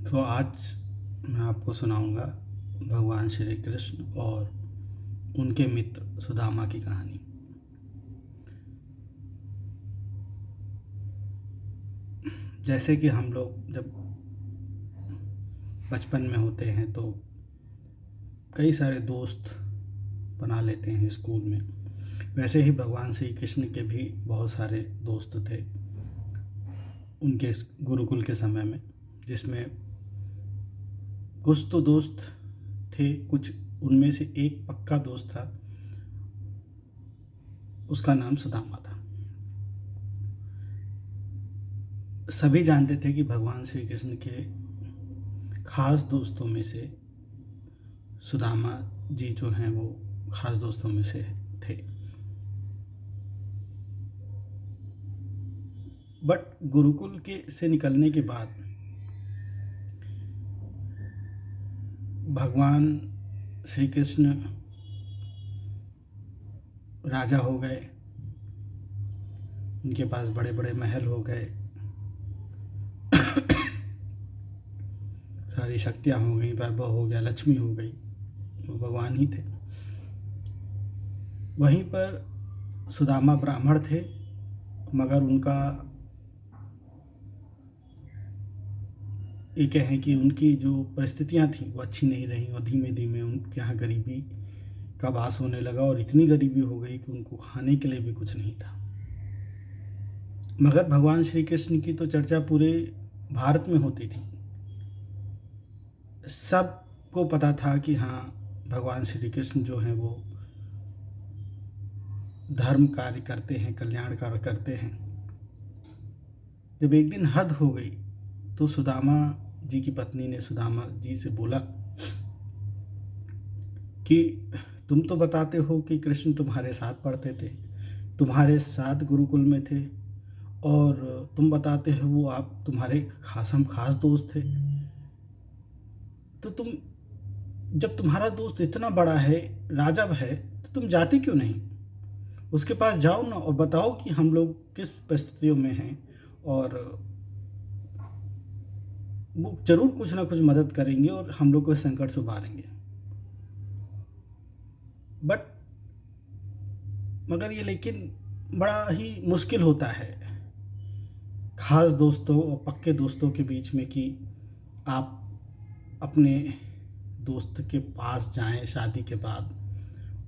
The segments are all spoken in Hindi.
तो आज मैं आपको सुनाऊंगा भगवान श्री कृष्ण और उनके मित्र सुदामा की कहानी। जैसे कि हम लोग जब बचपन में होते हैं तो कई सारे दोस्त बना लेते हैं स्कूल में। वैसे ही भगवान श्री कृष्ण के भी बहुत सारे दोस्त थे उनके गुरुकुल के समय में, जिसमें कुछ तो दोस्त थे, कुछ उनमें से एक पक्का दोस्त था, उसका नाम सुदामा था। सभी जानते थे कि भगवान श्री कृष्ण के खास दोस्तों में से सुदामा जी जो हैं वो खास दोस्तों में से थे। बट गुरुकुल के से निकलने के बाद भगवान श्री कृष्ण राजा हो गए, उनके पास बड़े बड़े महल हो गए, सारी शक्तियाँ हो गई, वैभव हो गया, लक्ष्मी हो गई, वो भगवान ही थे। वहीं पर सुदामा ब्राह्मण थे, मगर उनका ये कहें कि उनकी जो परिस्थितियाँ थी वो अच्छी नहीं रही और धीमे धीमे उनके यहाँ गरीबी का वास होने लगा और इतनी गरीबी हो गई कि उनको खाने के लिए भी कुछ नहीं था। मगर भगवान श्री कृष्ण की तो चर्चा पूरे भारत में होती थी। सबको पता था कि हाँ, भगवान श्री कृष्ण जो हैं वो धर्म कार्य करते हैं, कल्याण कार्य करते हैं। जब एक दिन हद हो गई तो सुदामा जी की पत्नी ने सुदामा जी से बोला कि तुम तो बताते हो कि कृष्ण तुम्हारे साथ पढ़ते थे, तुम्हारे साथ गुरुकुल में थे, और तुम बताते हो वो आप तुम्हारे खास दोस्त थे। तो तुम, जब तुम्हारा दोस्त इतना बड़ा है, राजा है, तो तुम जाते क्यों नहीं? उसके पास जाओ ना और बताओ कि हम लोग किस परिस्थितियों में हैं, और वो जरूर कुछ ना कुछ मदद करेंगे और हम लोग को संकट से उबारेंगे। बट मगर ये लेकिन बड़ा ही मुश्किल होता है खास दोस्तों और पक्के दोस्तों के बीच में कि आप अपने दोस्त के पास जाएं शादी के बाद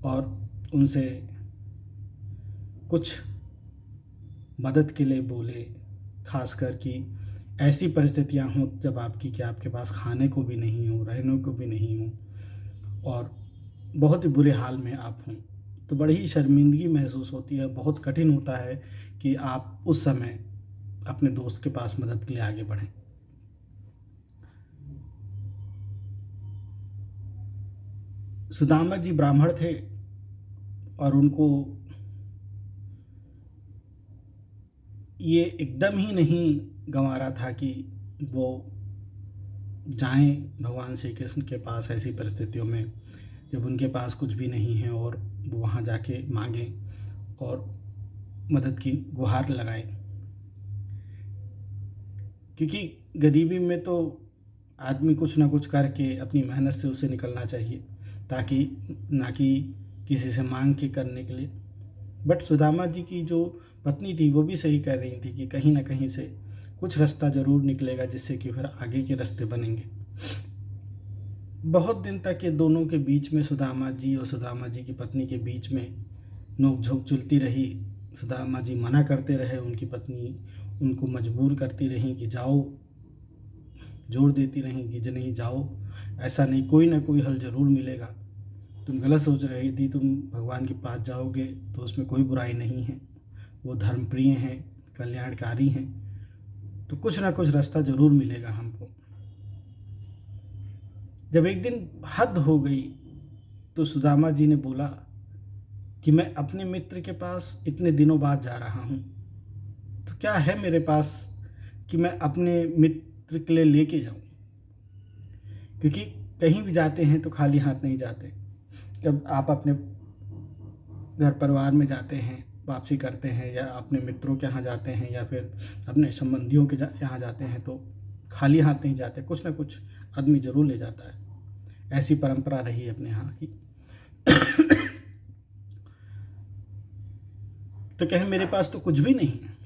और उनसे कुछ मदद के लिए बोले, खासकर कि ऐसी परिस्थितियां हों जब आपके पास खाने को भी नहीं हो, रहने को भी नहीं हो और बहुत ही बुरे हाल में आप हों, तो बड़ी ही शर्मिंदगी महसूस होती है। बहुत कठिन होता है कि आप उस समय अपने दोस्त के पास मदद के लिए आगे बढ़ें। सुदामा जी ब्राह्मण थे और उनको ये एकदम ही नहीं गंवा रहा था कि वो जाएं भगवान श्री कृष्ण के पास ऐसी परिस्थितियों में जब उनके पास कुछ भी नहीं है और वो वहाँ जाके मांगें और मदद की गुहार लगाएं। क्योंकि गरीबी में तो आदमी कुछ ना कुछ करके अपनी मेहनत से उसे निकलना चाहिए, ताकि ना कि किसी से मांग के करने के लिए। बट सुदामा जी की जो पत्नी थी वो भी सही कह रही थी कि कहीं ना कहीं से कुछ रास्ता ज़रूर निकलेगा जिससे कि फिर आगे के रास्ते बनेंगे। बहुत दिन तक ये दोनों के बीच में, सुदामा जी और सुदामा जी की पत्नी के बीच में नोक-झोंक चलती रही। सुदामा जी मना करते रहे, उनकी पत्नी उनको मजबूर करती रही कि जाओ, जोर देती रहीं कि नहीं जाओ, ऐसा नहीं, कोई ना कोई हल ज़रूर मिलेगा। तुम गलत सोच रही थी, तुम भगवान के पास जाओगे तो उसमें कोई बुराई नहीं है, वो धर्मप्रिय हैं, कल्याणकारी हैं, तो कुछ ना कुछ रास्ता ज़रूर मिलेगा हमको। जब एक दिन हद हो गई तो सुदामा जी ने बोला कि मैं अपने मित्र के पास इतने दिनों बाद जा रहा हूँ, तो क्या है मेरे पास कि मैं अपने मित्र के लिए लेके जाऊँ? क्योंकि कहीं भी जाते हैं तो खाली हाथ नहीं जाते। जब आप अपने घर परिवार में जाते हैं, वापसी करते हैं, या अपने मित्रों के यहाँ जाते हैं, या फिर अपने संबंधियों के यहाँ जाते हैं, तो खाली हाथ नहीं जाते, कुछ ना कुछ आदमी ज़रूर ले जाता है। ऐसी परंपरा रही है अपने यहाँ की। तो कहे मेरे पास तो कुछ भी नहीं है,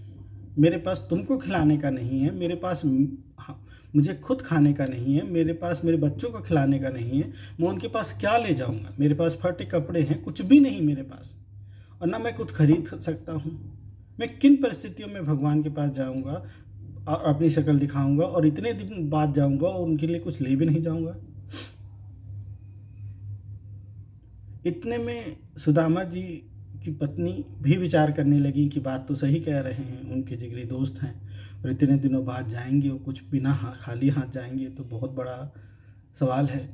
मेरे पास तुमको खिलाने का नहीं है, मेरे पास मुझे खुद खाने का नहीं है, मेरे पास मेरे बच्चों को खिलाने का नहीं है, मैं उनके पास क्या ले जाऊंगा? मेरे पास फटे कपड़े हैं, कुछ भी नहीं मेरे पास, और ना मैं कुछ खरीद सकता हूँ। मैं किन परिस्थितियों में भगवान के पास जाऊंगा और अपनी शक्ल दिखाऊंगा, और इतने दिन बाद जाऊंगा और उनके लिए कुछ ले भी नहीं जाऊंगा? इतने में सुदामा जी की पत्नी भी विचार करने लगी कि बात तो सही कह रहे हैं, उनके जिगरी दोस्त हैं, और इतने दिनों बाद जाएंगे और कुछ बिना खाली हाथ जाएंगे तो बहुत बड़ा सवाल है।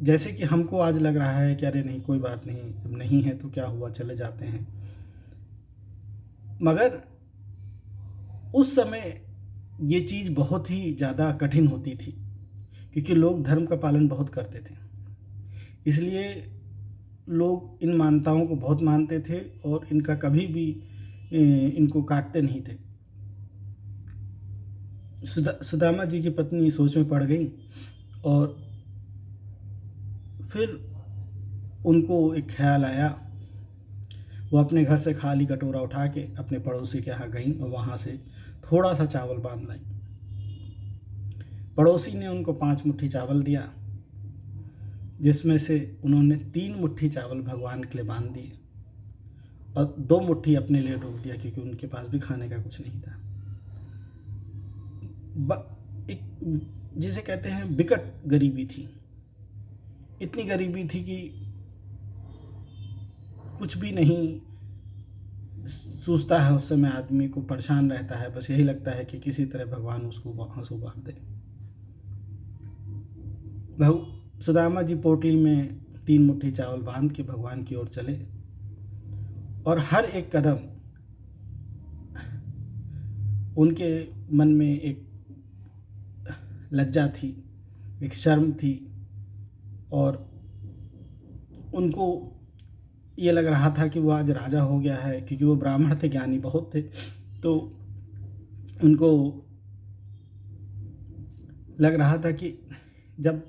जैसे कि हमको आज लग रहा है कि अरे नहीं कोई बात नहीं, अब नहीं है तो क्या हुआ, चले जाते हैं, मगर उस समय ये चीज़ बहुत ही ज़्यादा कठिन होती थी, क्योंकि लोग धर्म का पालन बहुत करते थे, इसलिए लोग इन मान्यताओं को बहुत मानते थे और इनका कभी भी इनको काटते नहीं थे। सुदामा जी की पत्नी सोच में पड़ गई, और फिर उनको एक ख्याल आया। वो अपने घर से खाली कटोरा उठा के अपने पड़ोसी के यहाँ गई और वहाँ से थोड़ा सा चावल बांध लाई। पड़ोसी ने उनको 5 मुट्ठी चावल दिया, जिसमें से उन्होंने 3 मुट्ठी चावल भगवान के लिए बांध दिए और 2 मुट्ठी अपने लिए रोक दिया, क्योंकि उनके पास भी खाने का कुछ नहीं था। एक जिसे कहते हैं बिकट गरीबी थी, इतनी गरीबी थी कि कुछ भी नहीं सोचता है उस समय, आदमी को परेशान रहता है, बस यही लगता है कि किसी तरह भगवान उसको वहाँ से उबार दे। सुदामा जी पोटली में 3 मुट्ठी चावल बांध के भगवान की ओर चले, और हर एक कदम उनके मन में एक लज्जा थी, एक शर्म थी, और उनको ये लग रहा था कि वो आज राजा हो गया है, क्योंकि वो ब्राह्मण थे, ज्ञानी बहुत थे, तो उनको लग रहा था कि जब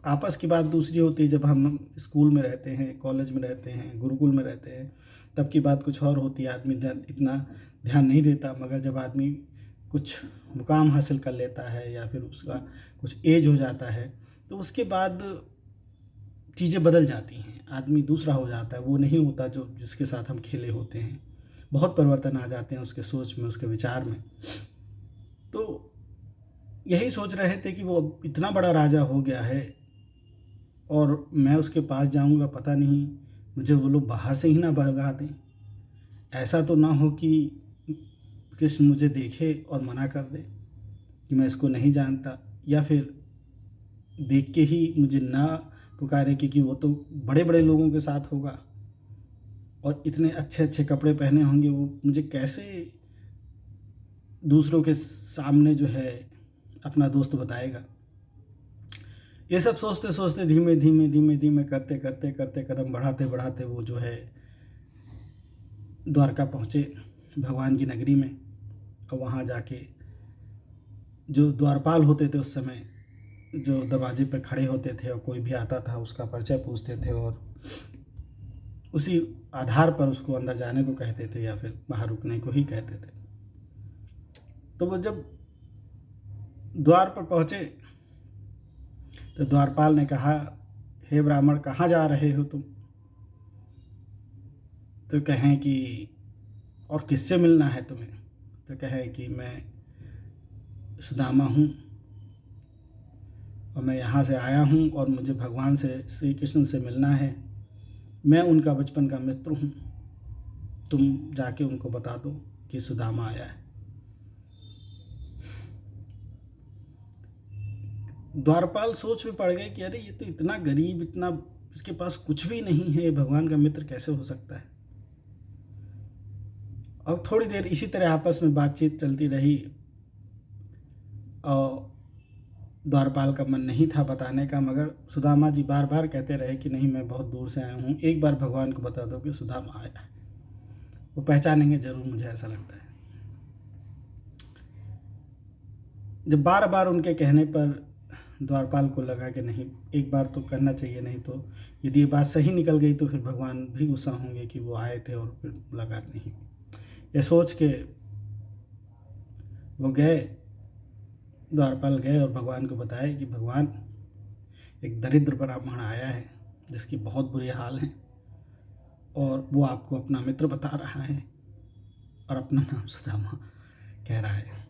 आपस की बात दूसरी होती है, जब हम स्कूल में रहते हैं, कॉलेज में रहते हैं, गुरुकुल में रहते हैं, तब की बात कुछ और होती है, आदमी इतना ध्यान नहीं देता, मगर जब आदमी कुछ मुकाम हासिल कर लेता है या फिर उसका कुछ एज हो जाता है, तो उसके बाद चीज़ें बदल जाती हैं, आदमी दूसरा हो जाता है, वो नहीं होता जो जिसके साथ हम खेले होते हैं, बहुत परिवर्तन आ जाते हैं उसके सोच में, उसके विचार में। तो यही सोच रहे थे कि वो इतना बड़ा राजा हो गया है और मैं उसके पास जाऊंगा, पता नहीं मुझे वो लोग बाहर से ही ना भगा दें, ऐसा तो ना हो कि कृष्ण मुझे देखे और मना कर दे कि मैं इसको नहीं जानता, या फिर देख के ही मुझे ना पुकारे, क्योंकि वो तो बड़े बड़े लोगों के साथ होगा और इतने अच्छे अच्छे कपड़े पहने होंगे, वो मुझे कैसे दूसरों के सामने जो है अपना दोस्त बताएगा। ये सब सोचते सोचते धीमे धीमे धीमे धीमे करते करते करते कदम बढ़ाते बढ़ाते वो जो है द्वारका पहुँचे, भगवान की नगरी में। और वहाँ जाके जो द्वारपाल होते थे उस समय, जो दरवाजे पर खड़े होते थे और कोई भी आता था उसका परिचय पूछते थे और उसी आधार पर उसको अंदर जाने को कहते थे या फिर बाहर रुकने को ही कहते थे। तो वो जब द्वार पर पहुँचे तो द्वारपाल ने कहा, हे ब्राह्मण, कहाँ जा रहे हो तुम? तो कहें कि और किससे मिलना है तुम्हें? तो कहें कि मैं सुदामा हूँ और मैं यहाँ से आया हूँ और मुझे भगवान से, श्री कृष्ण से मिलना है, मैं उनका बचपन का मित्र हूँ, तुम जाके उनको बता दो कि सुदामा आया है। द्वारपाल सोच में पड़ गए कि अरे ये तो इतना गरीब, इतना इसके पास कुछ भी नहीं है, भगवान का मित्र कैसे हो सकता है। अब थोड़ी देर इसी तरह आपस में बातचीत चलती रही और द्वारपाल का मन नहीं था बताने का, मगर सुदामा जी बार बार कहते रहे कि नहीं, मैं बहुत दूर से आया हूँ, एक बार भगवान को बता दो कि सुदामा आया है, वो पहचानेंगे ज़रूर, मुझे ऐसा लगता है। जब बार बार उनके कहने पर द्वारपाल को लगा कि नहीं, एक बार तो करना चाहिए, नहीं तो यदि ये बात सही निकल गई तो फिर भगवान भी गुस्सा होंगे कि वो आए थे और फिर मुलाकात नहीं हुई। ये सोच के वो गए, द्वारपाल गए और भगवान को बताया कि भगवान, एक दरिद्र ब्राह्मण आया है जिसकी बहुत बुरी हाल है और वो आपको अपना मित्र बता रहा है और अपना नाम सुदामा कह रहा है।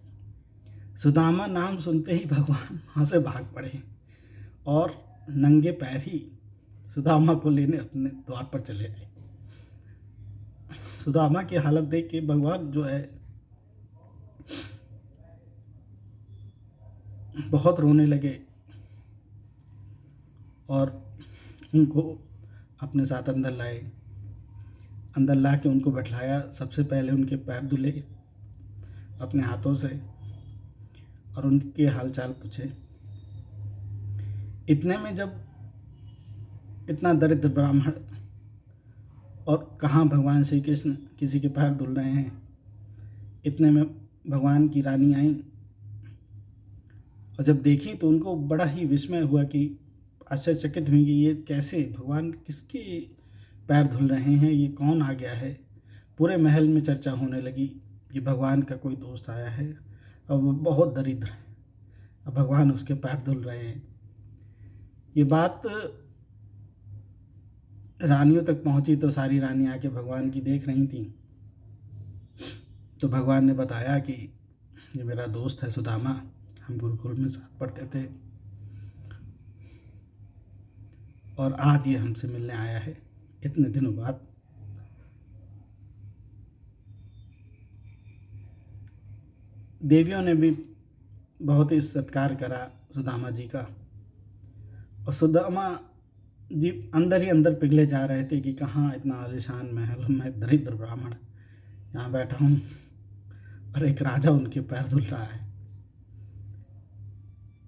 सुदामा नाम सुनते ही भगवान वहाँ से भाग पड़े और नंगे पैर ही सुदामा को लेने अपने द्वार पर चले आए। सुदामा की हालत देख के भगवान जो है बहुत रोने लगे और उनको अपने साथ अंदर लाए। अंदर ला के उनको बैठाया। सबसे पहले उनके पैर धुले अपने हाथों से और उनके हालचाल पूछे। इतने में जब इतना दरिद्र ब्राह्मण और कहाँ भगवान श्री कृष्ण किसी के पैर धुल रहे हैं, इतने में भगवान की रानी आई और जब देखी तो उनको बड़ा ही विस्मय हुआ कि आश्चर्यचकित हुई कि ये कैसे, भगवान किसके पैर धुल रहे हैं, ये कौन आ गया है। पूरे महल में चर्चा होने लगी कि भगवान का कोई दोस्त आया है और वो बहुत दरिद्र है, अब भगवान उसके पैर धुल रहे हैं। ये बात रानियों तक पहुंची तो सारी रानी आके भगवान की देख रही थी। तो भगवान ने बताया कि ये मेरा दोस्त है सुदामा, हम गुरुकुल में साथ पढ़ते थे और आज ये हमसे मिलने आया है इतने दिनों बाद। देवियों ने भी बहुत ही सत्कार करा सुदामा जी का और सुदामा जी अंदर ही अंदर पिघले जा रहे थे कि कहाँ इतना आलीशान महल, मैं दरिद्र ब्राह्मण यहाँ बैठा हूँ और एक राजा उनके पैर धुल रहा है।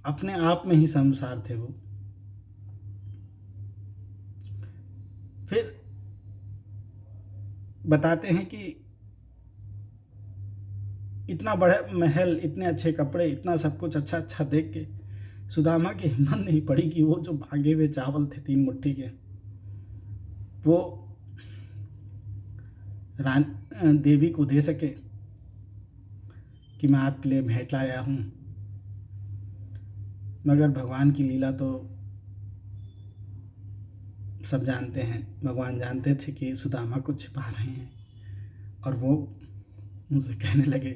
अपने आप में ही शर्मसार थे वो। फिर बताते हैं कि इतना बड़ा महल, इतने अच्छे कपड़े, इतना सब कुछ अच्छा अच्छा देख के सुदामा की हिम्मत नहीं पड़ी कि वो जो भागे हुए चावल थे 3 मुट्ठी के, वो देवी को दे सके कि मैं आपके लिए भेंट लाया हूँ। मगर भगवान की लीला तो सब जानते हैं। भगवान जानते थे कि सुदामा को छिपा रहे हैं और वो उनसे कहने लगे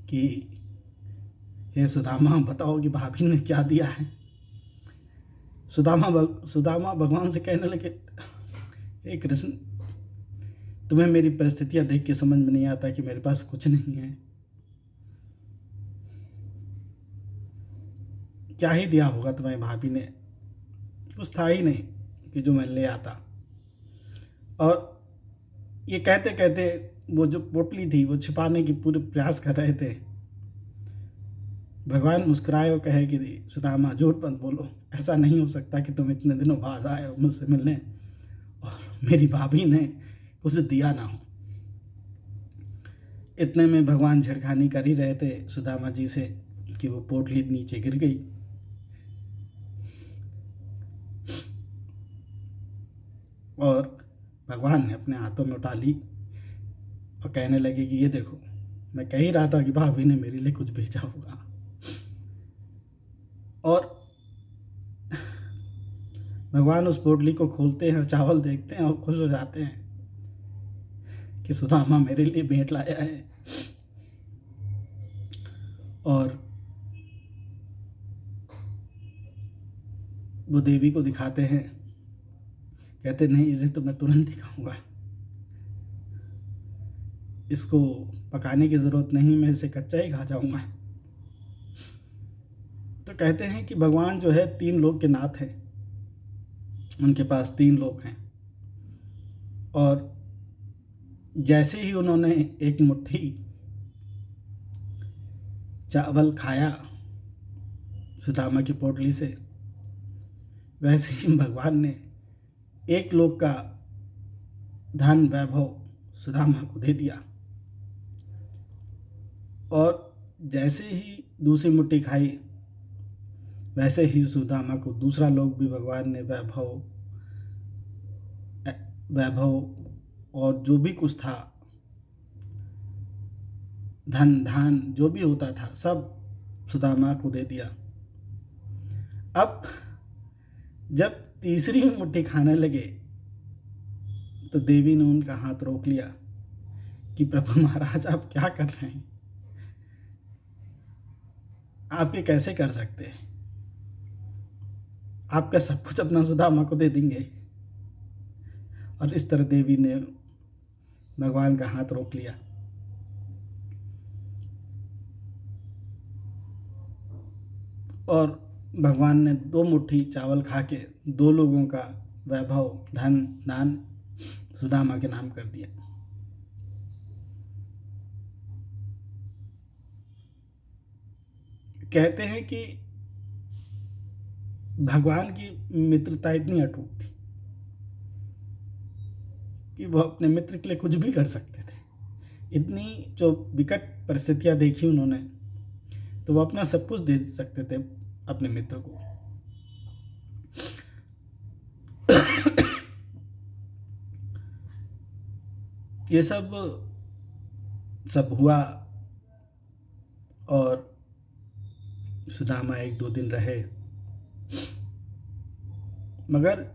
कि हे सुदामा, बताओ कि भाभी ने क्या दिया है। सुदामा भगवान से कहने लगे, हे कृष्ण, तुम्हें मेरी परिस्थितियां देख के समझ में नहीं आता कि मेरे पास कुछ नहीं है। क्या ही दिया होगा तुम्हें भाभी ने, कुछ था ही नहीं कि जो मैं ले आता। और ये कहते कहते वो जो पोटली थी वो छिपाने की पूरे प्रयास कर रहे थे। भगवान मुस्कुराए और कहे कि सुदामा, झूठ मत बोलो, ऐसा नहीं हो सकता कि तुम इतने दिनों बाद आए हो मुझसे मिलने और मेरी भाभी ने कुछ दिया ना हो। इतने में भगवान छेड़खानी कर ही रहे थे सुदामा जी से कि वो पोटली नीचे गिर गई और भगवान ने अपने हाथों में उठा ली और कहने लगे कि ये देखो, मैं कह ही रहा था कि भाभी ने मेरे लिए कुछ भेजा होगा। और भगवान उस पोटली को खोलते हैं, चावल देखते हैं और खुश हो जाते हैं कि सुदामा मेरे लिए भेंट लाया है। और वो देवी को दिखाते हैं, कहते नहीं, इसे तो मैं तुरंत ही खाऊंगा, इसको पकाने की ज़रूरत नहीं, मैं इसे कच्चा ही खा जाऊंगा। तो कहते हैं कि भगवान जो है 3 लोक के नाथ हैं, उनके पास 3 लोक हैं। और जैसे ही उन्होंने एक मुट्ठी चावल खाया सुदामा की पोटली से, वैसे ही भगवान ने 1 लोक का धन वैभव सुदामा को दे दिया। और जैसे ही दूसरी मुट्ठी खाई, वैसे ही सुदामा को दूसरा लोक भी भगवान ने वैभव वैभव और जो भी कुछ था, धन धान जो भी होता था, सब सुदामा को दे दिया। अब जब तीसरी मुट्ठी खाने लगे तो देवी ने उनका हाथ रोक लिया कि प्रभु महाराज आप क्या कर रहे हैं, आप ये कैसे कर सकते हैं, आपका सब कुछ अपना सुदामा को दे देंगे। और इस तरह देवी ने भगवान का हाथ रोक लिया। और भगवान ने 2 मुट्ठी चावल खा के 2 लोगों का वैभव धन दान सुदामा के नाम कर दिया। कहते हैं कि भगवान की मित्रता इतनी अटूट थी कि वो अपने मित्र के लिए कुछ भी कर सकते थे। इतनी जो विकट परिस्थितियां देखी उन्होंने, तो वो अपना सब कुछ दे सकते थे अपने मित्र को। ये सब हुआ और सुदामा 1-2 दिन रहे, मगर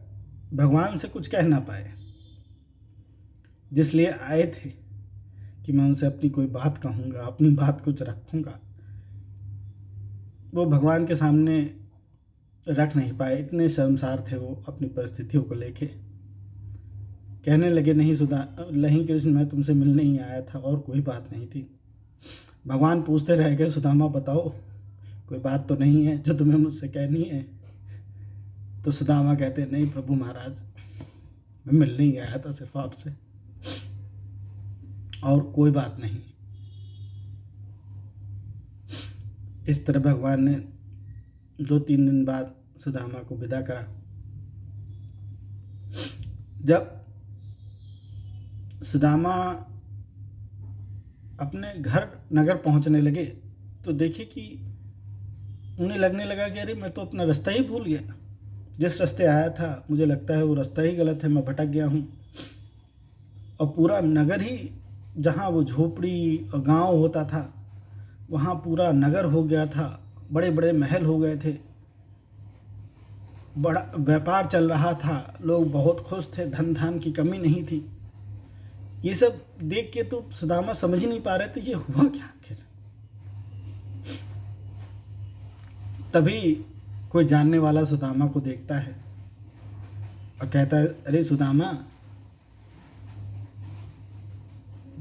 भगवान से कुछ कह ना पाए, जिसलिए आए थे कि मैं उनसे अपनी कोई बात कहूँगा, अपनी बात कुछ रखूँगा। वो भगवान के सामने रख नहीं पाए, इतने शर्मसार थे वो अपनी परिस्थितियों को लेके। कहने लगे, नहीं कृष्ण, मैं तुमसे मिलने ही आया था और कोई बात नहीं थी। भगवान पूछते रह गए, सुदामा बताओ कोई बात तो नहीं है जो तुम्हें मुझसे कहनी है। तो सुदामा कहते, नहीं प्रभु महाराज, मैं मिलने ही आया था सिर्फ आपसे, और कोई बात नहीं। इस तरह भगवान ने 2-3 दिन बाद सुदामा को विदा करा। जब सुदामा अपने घर नगर पहुंचने लगे तो देखे कि उन्हें लगने लगा कि अरे मैं तो अपना रास्ता ही भूल गया। जिस रास्ते आया था मुझे लगता है वो रास्ता ही गलत है, मैं भटक गया हूँ। और पूरा नगर ही, जहाँ वो झोपड़ी और गांव होता था, वहाँ पूरा नगर हो गया था, बड़े बड़े महल हो गए थे, बड़ा व्यापार चल रहा था, लोग बहुत खुश थे, धन धान की कमी नहीं थी। ये सब देख के तो सुदामा समझ ही नहीं पा रहे थे ये हुआ क्या आखिर। तभी कोई जानने वाला सुदामा को देखता है और कहता है, अरे सुदामा।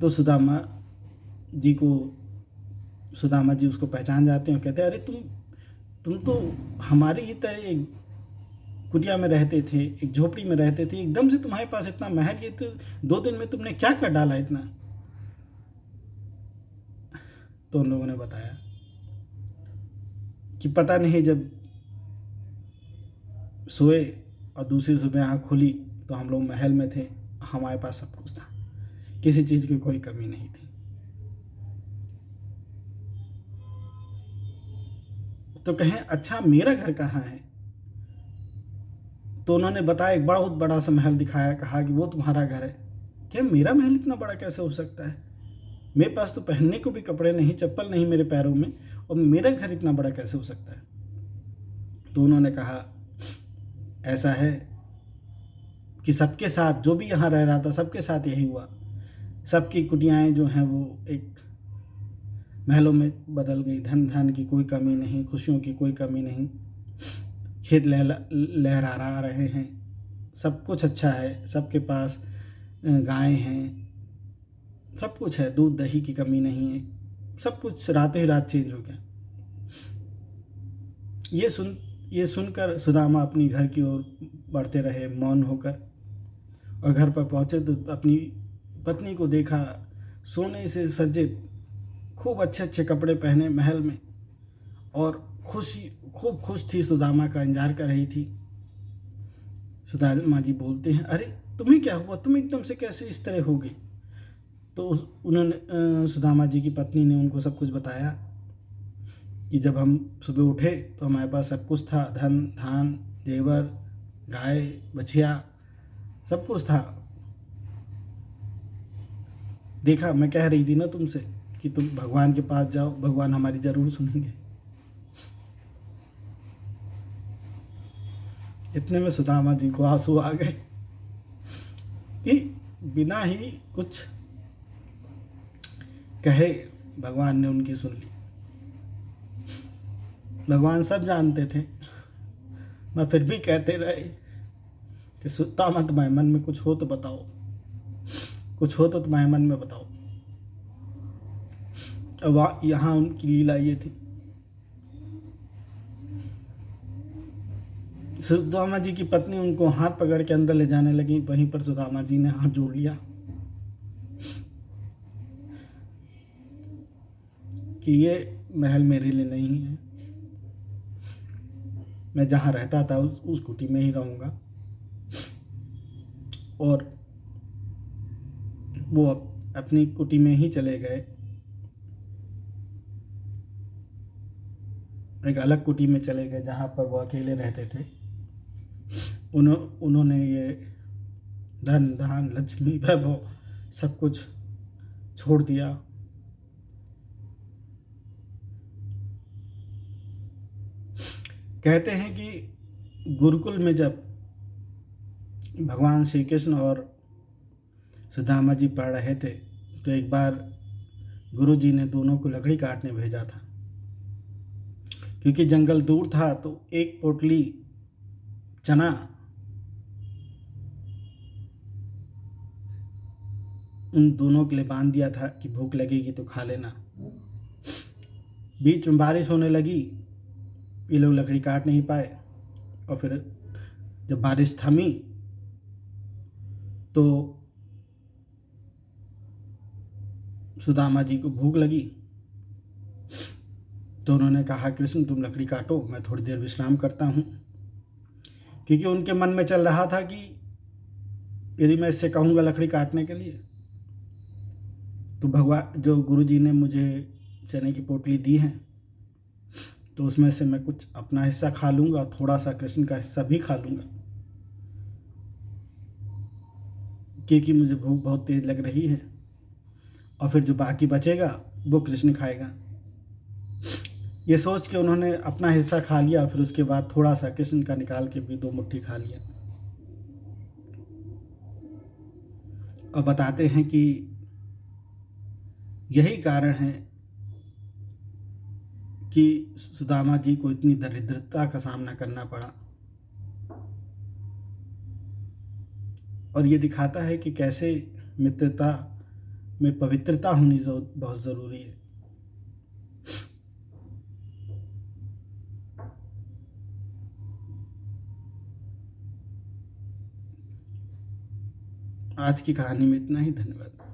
तो सुदामा जी उसको पहचान जाते हैं और कहते हैं, अरे तुम तो हमारी ही तरह एक कुटिया में रहते थे, एक झोपड़ी में रहते थे, एकदम से तुम्हारे पास इतना महल, ये तो 2 दिन में तुमने क्या कर डाला इतना। तो उन लोगों ने बताया कि पता नहीं, जब सोए और दूसरी सुबह आँख खुली तो हम लोग महल में थे, हमारे पास सब कुछ था, किसी चीज़ की कोई कमी नहीं थी। तो कहें, अच्छा मेरा घर कहाँ है? तो उन्होंने बताया, एक बहुत बड़ा सा महल दिखाया, कहा कि वो तुम्हारा घर है। क्या मेरा महल इतना बड़ा कैसे हो सकता है? मेरे पास तो पहनने को भी कपड़े नहीं, चप्पल नहीं मेरे पैरों में, और मेरा घर इतना बड़ा कैसे हो सकता है? तो उन्होंने कहा, ऐसा है कि सबके साथ, जो भी यहाँ रह रहा था सबके साथ यही हुआ। सबकी कुटियाएँ जो हैं वो एक महलों में बदल गई, धन धान की कोई कमी नहीं, खुशियों की कोई कमी नहीं, खेत लहरा रहे हैं, सब कुछ अच्छा है, सबके पास गाय हैं, सब कुछ है, दूध दही की कमी नहीं है, सब कुछ रातों ही रात चेंज हो गया। ये सुनकर सुदामा अपनी घर की ओर बढ़ते रहे मौन होकर, और घर पर पहुँचे तो अपनी पत्नी को देखा सोने से सज्जित, खूब अच्छे अच्छे कपड़े पहने महल में, और खूब खुश थी, सुदामा का इंतजार कर रही थी। सुदामा जी बोलते हैं, अरे तुम्हें क्या हुआ, तुम एकदम से कैसे इस तरह हो गई? तो उन्होंने सुदामा जी की पत्नी ने उनको सब कुछ बताया कि जब हम सुबह उठे तो हमारे पास सब कुछ था, धन धान जेवर गाय बछिया सब कुछ था। देखा, मैं कह रही थी ना तुमसे कि तुम भगवान के पास जाओ, भगवान हमारी ज़रूर सुनेंगे। इतने में सुदामा जी को आंसू आ गए कि बिना ही कुछ कहे भगवान ने उनकी सुन ली। भगवान सब जानते थे, मैं फिर भी कहते रहे कि सुदामा तुम्हारे मन में कुछ हो तो बताओ, कुछ हो तो तुम्हारे मन में बताओ। अब यहाँ उनकी लीला ये थी, सुदामा जी की पत्नी उनको हाथ पकड़ के अंदर ले जाने लगी। वहीं पर सुदामा जी ने हाथ जोड़ लिया कि ये महल मेरे लिए नहीं है, मैं जहाँ रहता था उस कुटी में ही रहूँगा। और वो अपनी कुटी में ही चले गए, एक अलग कुटी में चले गए जहाँ पर वो अकेले रहते थे। उन्होंने ये धन धान लक्ष्मी वैभव सब कुछ छोड़ दिया। कहते हैं कि गुरुकुल में जब भगवान श्री कृष्ण और सुदामा जी पढ़ रहे थे तो एक बार गुरु जी ने दोनों को लकड़ी काटने भेजा था। क्योंकि जंगल दूर था तो एक पोटली चना उन दोनों के लिए बांध दिया था कि भूख लगेगी तो खा लेना। बीच में बारिश होने लगी, ये लोग लकड़ी काट नहीं पाए। और फिर जब बारिश थमी तो सुदामा जी को भूख लगी, तो उन्होंने कहा कृष्ण तुम लकड़ी काटो, मैं थोड़ी देर विश्राम करता हूँ। क्योंकि उनके मन में चल रहा था कि यदि मैं इससे कहूँगा लकड़ी काटने के लिए तो भगवान जो गुरु जी ने मुझे चने की पोटली दी है तो उसमें से मैं कुछ अपना हिस्सा खा लूँगा, थोड़ा सा कृष्ण का हिस्सा भी खा लूँगा, क्योंकि मुझे भूख बहुत तेज़ लग रही है। और फिर जो बाकी बचेगा वो कृष्ण खाएगा। ये सोच के उन्होंने अपना हिस्सा खा लिया, फिर उसके बाद थोड़ा सा कृष्ण का निकाल के भी 2 मुट्ठी खा लिया। और बताते हैं कि यही कारण है कि सुदामा जी को इतनी दरिद्रता का सामना करना पड़ा। और ये दिखाता है कि कैसे मित्रता में पवित्रता होनी बहुत ज़रूरी है। आज की कहानी में इतना ही। धन्यवाद।